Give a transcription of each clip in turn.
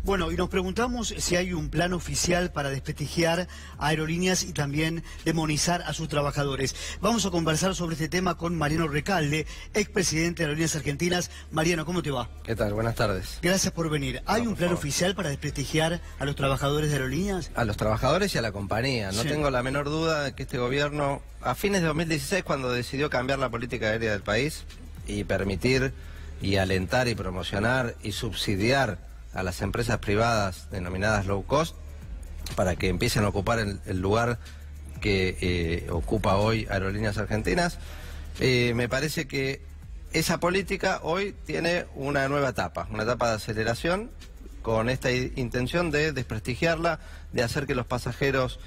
Bueno, y nos preguntamos si hay un plan oficial para desprestigiar a Aerolíneas y también demonizar a sus trabajadores. Vamos a conversar sobre este tema con Mariano Recalde, expresidente de Aerolíneas Argentinas. Mariano, ¿cómo te va? ¿Qué tal? Buenas tardes. Gracias por venir. ¿Hay un plan oficial para desprestigiar a los trabajadores de Aerolíneas? A los trabajadores y a la compañía. No Sí. tengo la menor duda de que este gobierno, a fines de 2016, cuando decidió cambiar la política aérea del país y permitir y alentar y promocionar y subsidiar a las empresas privadas denominadas low cost para que empiecen a ocupar el lugar que ocupa hoy Aerolíneas Argentinas, me parece que esa política hoy tiene una nueva etapa, una etapa de aceleración con esta intención de desprestigiarla, de hacer que los pasajeros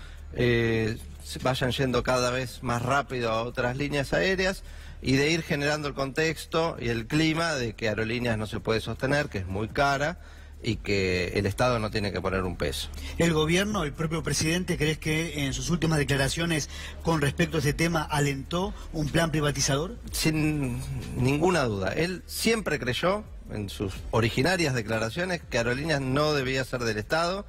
vayan yendo cada vez más rápido a otras líneas aéreas y de ir generando el contexto y el clima de que Aerolíneas no se puede sostener, que es muy cara y que el Estado no tiene que poner un peso. ¿El gobierno, el propio presidente, crees que en sus últimas declaraciones con respecto a este tema alentó un plan privatizador? Sin ninguna duda. Él siempre creyó, en sus originarias declaraciones, que Aerolíneas no debía ser del Estado.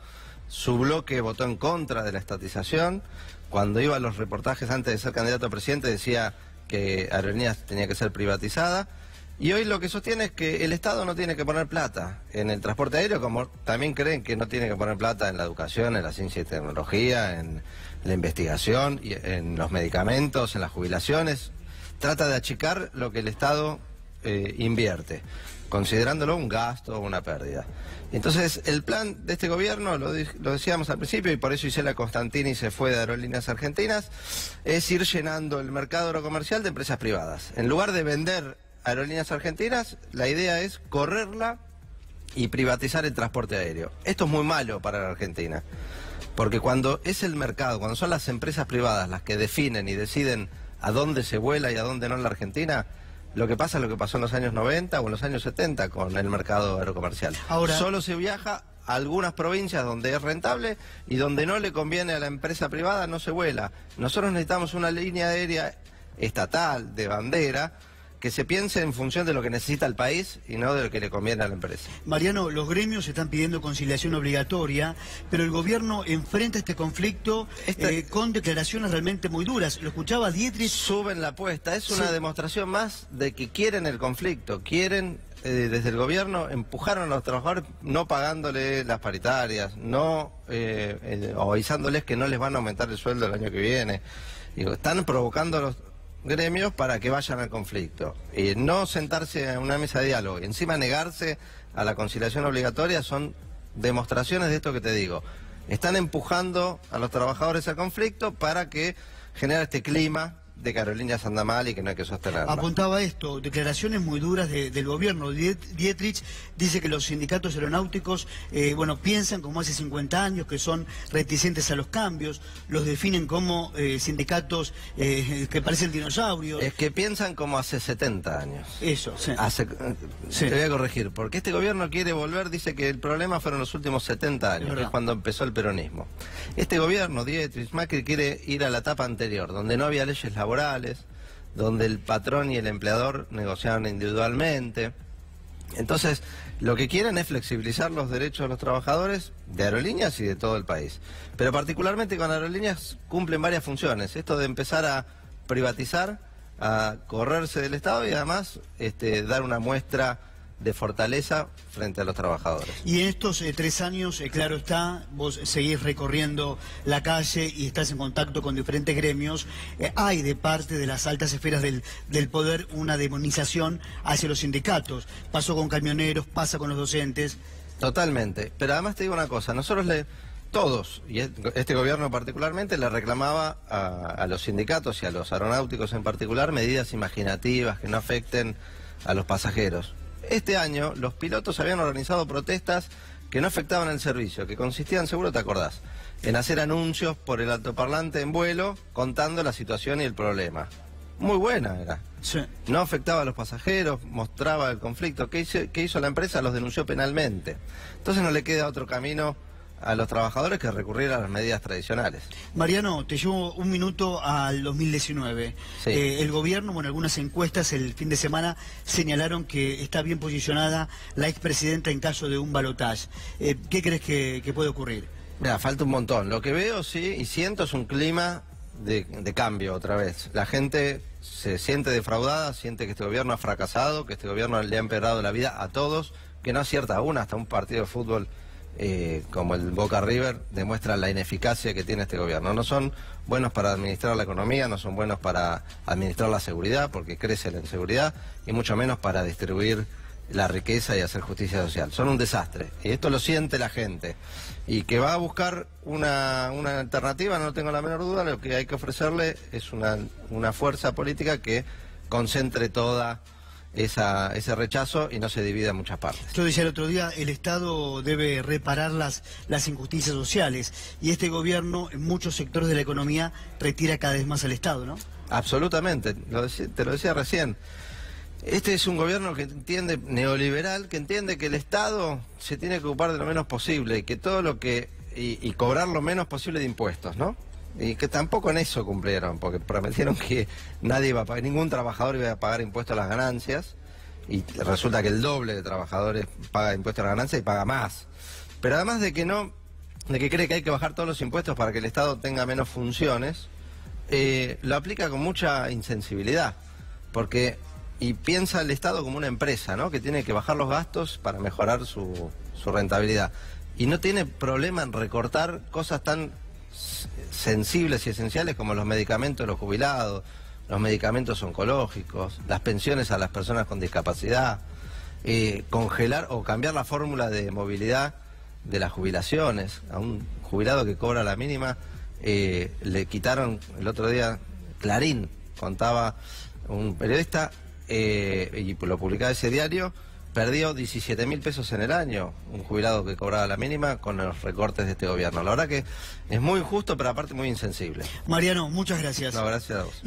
Su bloque votó en contra de la estatización. Cuando iba a los reportajes antes de ser candidato a presidente decía que Aerolíneas tenía que ser privatizada. Y hoy lo que sostiene es que el Estado no tiene que poner plata en el transporte aéreo, como también creen que no tiene que poner plata en la educación, en la ciencia y tecnología, en la investigación, y en los medicamentos, en las jubilaciones. Trata de achicar lo que el Estado invierte, considerándolo un gasto o una pérdida. Entonces, el plan de este gobierno, lo decíamos al principio, y por eso Isela Constantini se fue de Aerolíneas Argentinas, es ir llenando el mercado aerocomercial de empresas privadas. En lugar de vender Aerolíneas Argentinas, la idea es correrla y privatizar el transporte aéreo. Esto es muy malo para la Argentina, porque cuando es el mercado, cuando son las empresas privadas las que definen y deciden a dónde se vuela y a dónde no en la Argentina, lo que pasa es lo que pasó en los años 90 o en los años 70 con el mercado aerocomercial. Ahora, solo se viaja a algunas provincias donde es rentable y donde no le conviene a la empresa privada no se vuela. Nosotros necesitamos una línea aérea estatal, de bandera, que se piense en función de lo que necesita el país y no de lo que le conviene a la empresa. Mariano, los gremios están pidiendo conciliación obligatoria, pero el gobierno enfrenta este conflicto con declaraciones realmente muy duras. Lo escuchaba Dietrich. Suben la apuesta, es una demostración más de que quieren el conflicto, quieren desde el gobierno empujaron a los trabajadores no pagándole las paritarias, no o avisándoles que no les van a aumentar el sueldo el año que viene. Digo, están provocando a los gremios para que vayan al conflicto y no sentarse a una mesa de diálogo y encima negarse a la conciliación obligatoria son demostraciones de esto que te digo. Están empujando a los trabajadores al conflicto para que genere este clima de que Aerolíneas anda mal y que no hay que sostenerla. Apuntaba esto, declaraciones muy duras del gobierno. Dietrich dice que los sindicatos aeronáuticos, piensan como hace 50 años, que son reticentes a los cambios, los definen como sindicatos que parecen dinosaurios. Es que piensan como hace 70 años. Eso, sí. Te voy a corregir, porque este gobierno quiere volver, dice que el problema fueron los últimos 70 años, que es cuando empezó el peronismo. Este gobierno, Dietrich, Macri, quiere ir a la etapa anterior, donde no había leyes laborales, donde el patrón y el empleador negociaban individualmente. Entonces, lo que quieren es flexibilizar los derechos de los trabajadores de Aerolíneas y de todo el país. Pero particularmente con Aerolíneas cumplen varias funciones. Esto de empezar a privatizar, a correrse del Estado y además dar una muestra de fortaleza frente a los trabajadores. Y en estos 3 años, claro está, vos seguís recorriendo la calle y estás en contacto con diferentes gremios. Hay de parte de las altas esferas del poder una demonización hacia los sindicatos. Pasó con camioneros, pasa con los docentes. Totalmente. Pero además te digo una cosa, nosotros todos, y este gobierno particularmente, le reclamaba a los sindicatos y a los aeronáuticos en particular medidas imaginativas que no afecten a los pasajeros. Este año los pilotos habían organizado protestas que no afectaban el servicio, que consistían, seguro te acordás, en hacer anuncios por el altoparlante en vuelo contando la situación y el problema. Muy buena era. Sí. No afectaba a los pasajeros, mostraba el conflicto. ¿Qué hizo la empresa? Los denunció penalmente. Entonces no le queda otro camino a los trabajadores que recurrir a las medidas tradicionales. Mariano, te llevo un minuto al 2019. Sí. El gobierno, bueno, algunas encuestas el fin de semana señalaron que está bien posicionada la expresidenta en caso de un balotaje. ¿Qué crees que puede ocurrir? Mira, falta un montón. Lo que veo, sí, y siento es un clima de cambio otra vez. La gente se siente defraudada, siente que este gobierno ha fracasado, que este gobierno le ha empeorado la vida a todos, que no acierta aún, hasta un partido de fútbol como el Boca River demuestra la ineficacia que tiene este gobierno. No son buenos para administrar la economía, no son buenos para administrar la seguridad, porque crece la inseguridad, y mucho menos para distribuir la riqueza y hacer justicia social. Son un desastre, y esto lo siente la gente. Y que va a buscar una alternativa, no tengo la menor duda, lo que hay que ofrecerle es una fuerza política que concentre toda ese rechazo y no se divida en muchas partes. Yo decía el otro día, el Estado debe reparar las injusticias sociales, y este gobierno en muchos sectores de la economía retira cada vez más al Estado, ¿no? Absolutamente, te lo decía recién. Este es un gobierno que entiende, neoliberal, que entiende que el Estado se tiene que ocupar de lo menos posible, y que todo lo que y cobrar lo menos posible de impuestos, ¿no? Y que tampoco en eso cumplieron, porque prometieron que nadie iba a pagar, ningún trabajador iba a pagar impuestos a las ganancias, y resulta que el doble de trabajadores paga impuestos a las ganancias y paga más. Pero además de que cree que hay que bajar todos los impuestos para que el Estado tenga menos funciones, lo aplica con mucha insensibilidad, y piensa el Estado como una empresa, ¿no? Que tiene que bajar los gastos para mejorar su rentabilidad. Y no tiene problema en recortar cosas tan sensibles y esenciales como los medicamentos de los jubilados, los medicamentos oncológicos, las pensiones a las personas con discapacidad, congelar o cambiar la fórmula de movilidad de las jubilaciones. A un jubilado que cobra la mínima le quitaron el otro día, Clarín, contaba un periodista, y lo publicaba ese diario, perdió 17.000 pesos en el año, un jubilado que cobraba la mínima con los recortes de este gobierno. La verdad que es muy injusto, pero aparte muy insensible. Mariano, muchas gracias. No, gracias a vos.